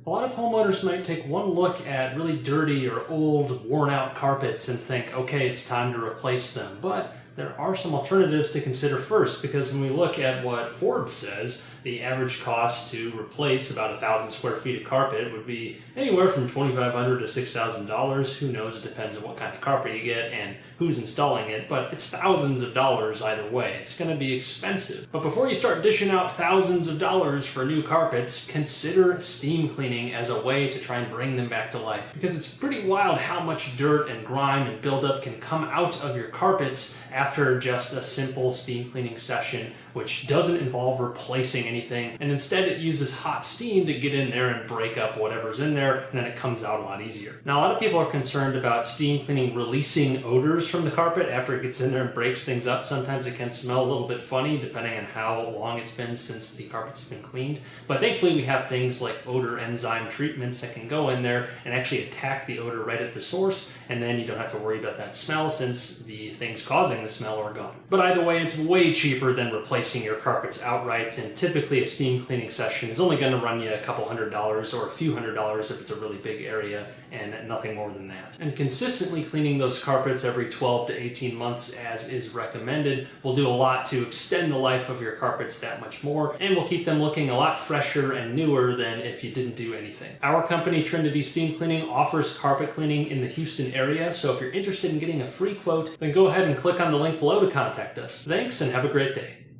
A lot of homeowners might take one look at really dirty or old, worn-out carpets and think, okay, it's time to replace them. But there are some alternatives to consider first, because when we look at what Forbes says, the average cost to replace about 1,000 square feet of carpet would be anywhere from $2,500 to $6,000. Who knows? It depends on what kind of carpet you get and who's installing it, but it's thousands of dollars either way. It's going to be expensive. But before you start dishing out thousands of dollars for new carpets, consider steam cleaning as a way to try and bring them back to life. Because it's pretty wild how much dirt and grime and buildup can come out of your carpets after just a simple steam cleaning session, which doesn't involve replacing anything, and instead it uses hot steam to get in there and break up whatever's in there, and then it comes out a lot easier. Now, a lot of people are concerned about steam cleaning releasing odors from the carpet after it gets in there and breaks things up. Sometimes it can smell a little bit funny depending on how long it's been since the carpet's been cleaned, but thankfully we have things like odor enzyme treatments that can go in there and actually attack the odor right at the source, and then you don't have to worry about that smell since the things causing the smell are gone. But either way, it's way cheaper than replacing your carpets outright, and typically a steam cleaning session is only going to run you a couple $100s or a few $100s if it's a really big area, and nothing more than that. And consistently cleaning those carpets every 12 to 18 months as is recommended will do a lot to extend the life of your carpets that much more, and will keep them looking a lot fresher and newer than if you didn't do anything. Our company, Trinity Steam Cleaning, offers carpet cleaning in the Houston area, so if you're interested in getting a free quote, then go ahead and click on the link below to contact us. Thanks, and have a great day.